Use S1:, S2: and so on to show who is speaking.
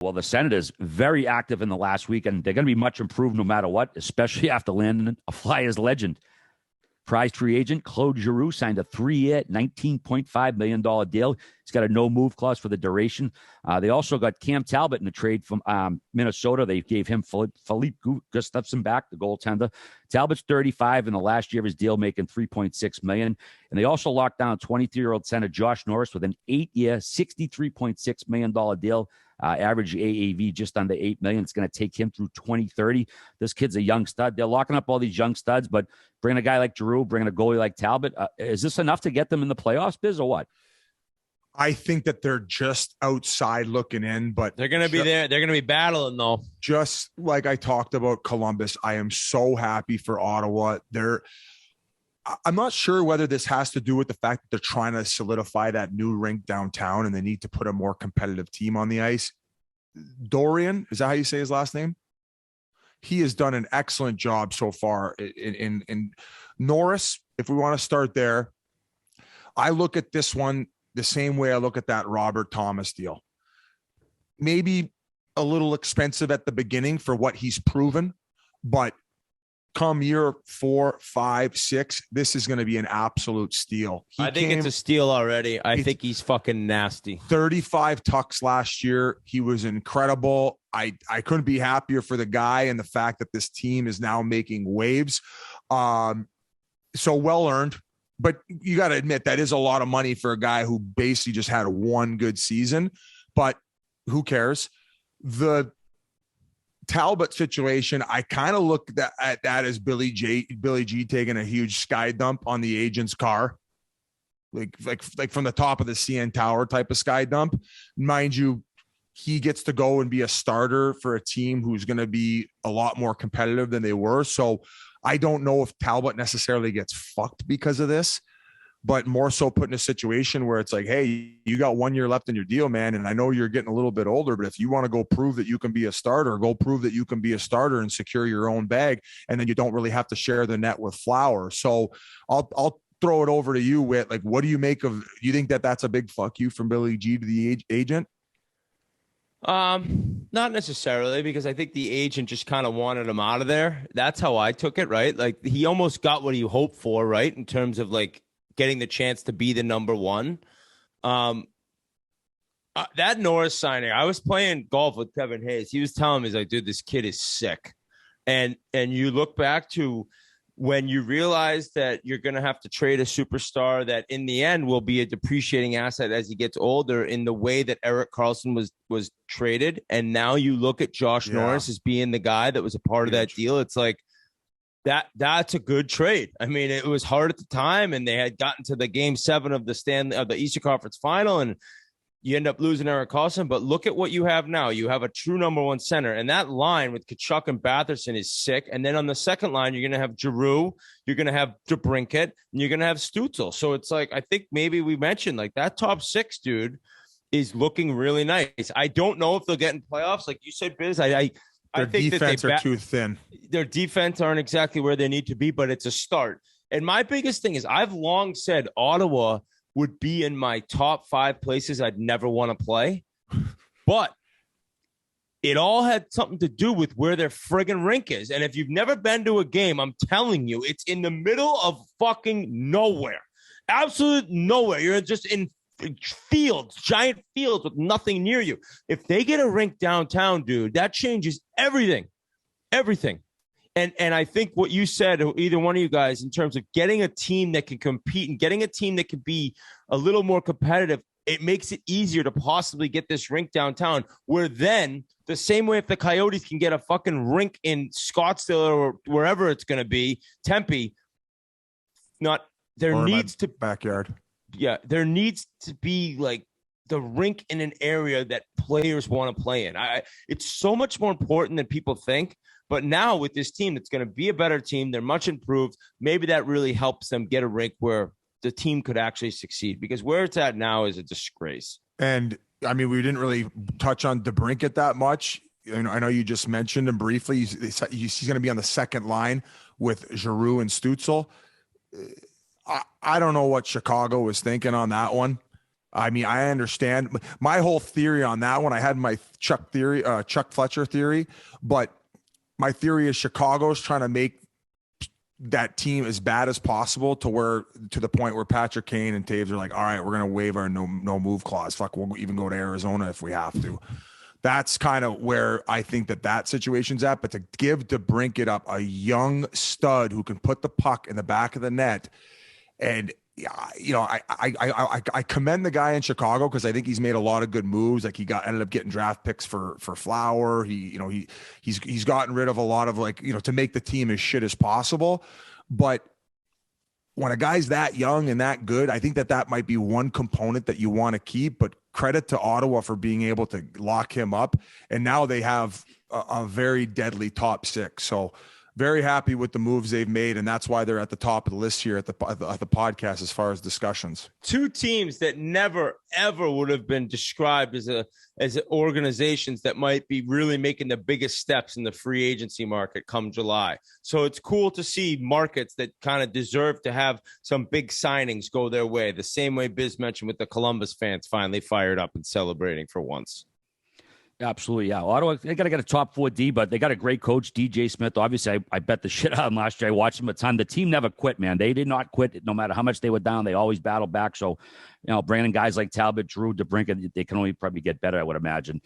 S1: Well, the Senators, very active in the last week, and they're going to be much improved no matter what, especially after landing a Flyers legend. Prized free agent Claude Giroux signed a 3-year, $19.5 million deal. He's got a no-move clause for the duration. They also got Cam Talbot in the trade from Minnesota. They gave him Philippe Gustafsson back, the goaltender. Talbot's 35 in the last year of his deal, making $3.6 million. And they also locked down 23-year-old center Josh Norris with an 8-year, $63.6 million deal. Average AAV just under $8 million. It's going to take him through 2030. This kid's a young stud. They're locking up all these young studs, but bringing a guy like Giroux, bringing a goalie like Talbot, is this enough to get them in the playoffs, Biz, or what?
S2: I think that they're just outside looking in, but
S3: they're going to be there. They're going to be battling, though.
S2: Just like I talked about Columbus, I am so happy for Ottawa. I'm not sure whether this has to do with the fact that they're trying to solidify that new rink downtown and they need to put a more competitive team on the ice. Dorian, is that how you say his last name? He has done an excellent job so far in Norris. If we want to start there, I look at this one the same way I look at that Robert Thomas deal. Maybe a little expensive at the beginning for what he's proven, but come year 4, 5, 6, this is going to be an absolute steal.
S3: I think it's a steal already. I think he's fucking nasty.
S2: 35 tucks last year. He was incredible. I couldn't be happier for the guy and the fact that this team is now making waves. So well earned. But you got to admit that is a lot of money for a guy who basically just had one good season. But who cares? The Talbot situation, I kind of look at that as Billy G taking a huge sky dump on the agent's car, like from the top of the CN Tower type of sky dump. Mind you, he gets to go and be a starter for a team who's going to be a lot more competitive than they were. So I don't know if Talbot necessarily gets fucked because of this, but more so put in a situation where it's like, hey, you got 1 year left in your deal, man. And I know you're getting a little bit older, but if you want to go prove that you can be a starter, go prove that you can be a starter and secure your own bag. And then you don't really have to share the net with Flower. So I'll throw it over to you, Whit. Like, what do you make of, do you think that that's a big fuck you from Billy G to the agent?
S3: Not necessarily, because I think the agent just kind of wanted him out of there. That's how I took it, right? Like, he almost got what he hoped for, right? In terms of like getting the chance to be the number one. That Norris signing, I was playing golf with Kevin Hayes. He was telling me, he's like, dude, this kid is sick. And you look back to when you realize that you're going to have to trade a superstar that in the end will be a depreciating asset as he gets older, in the way that Erik Karlsson was traded. And now you look at Josh Norris as being the guy that was a part of that deal. It's like, that's a good trade. I mean, it was hard at the time, and they had gotten to the game 7 of the Eastern Conference Final, and you end up losing Erik Karlsson. But look at what you have now. You have a true number one center, and that line with Tkachuk and Batherson is sick. And then on the second line, you're going to have Giroux, you're going to have DeBrincat, and you're going to have Stützle. So it's like, I think maybe we mentioned like that top 6, dude, is looking really nice. I don't know if they'll get in playoffs, like you said, Biz. I think
S2: defense are too thin.
S3: Their defense aren't exactly where they need to be, but it's a start. And my biggest thing is, I've long said Ottawa would be in my top 5 places I'd never want to play. But it all had something to do with where their friggin' rink is. And if you've never been to a game, I'm telling you, it's in the middle of fucking nowhere. Absolute nowhere. You're just in fields, giant fields with nothing near you. If they get a rink downtown, dude, that changes everything. And I think what you said, either one of you guys, in terms of getting a team that can compete and getting a team that can be a little more competitive, it makes it easier to possibly get this rink downtown, where then the same way if the Coyotes can get a fucking rink in Scottsdale or wherever it's going to be, Tempe, needs to
S2: backyard.
S3: Yeah, there needs to be like the rink in an area that players want to play in. It's so much more important than people think. But now with this team, it's going to be a better team. They're much improved. Maybe that really helps them get a rink where the team could actually succeed, because where it's at now is a disgrace.
S2: And I mean, we didn't really touch on DeBrincat that much. I know you just mentioned him briefly. He's going to be on the second line with Giroux and Stützle. I don't know what Chicago was thinking on that one. I mean, I understand my whole theory on that one. I had my Chuck Fletcher theory, but my theory is Chicago's trying to make that team as bad as possible to the point where Patrick Kane and Taves are like, all right, we're going to waive our no move clause. Fuck, we'll even go to Arizona if we have to. That's kind of where I think that situation's at. But to give DeBrincat up a young stud who can put the puck in the back of the net, and I commend the guy in Chicago because I think he's made a lot of good moves. Like he ended up getting draft picks for Flower. He's gotten rid of a lot of to make the team as shit as possible. But when a guy's that young and that good, I think that might be one component that you want to keep. But credit to Ottawa for being able to lock him up. And now they have a very deadly top six. So very happy with the moves they've made. And that's why they're at the top of the list here at the podcast as far as discussions.
S3: Two teams that never, ever would have been described as organizations that might be really making the biggest steps in the free agency market come July. So it's cool to see markets that kind of deserve to have some big signings go their way. The same way Biz mentioned with the Columbus fans finally fired up and celebrating for once.
S1: Absolutely, yeah. Ottawa, they got to get a top 4D, but they got a great coach, DJ Smith. Obviously, I bet the shit out of him last year. I watched him a ton. The team never quit, man. They did not quit no matter how much they were down. They always battled back. So, bringing in guys like Talbot, Drew, DeBrincat, they can only probably get better, I would imagine.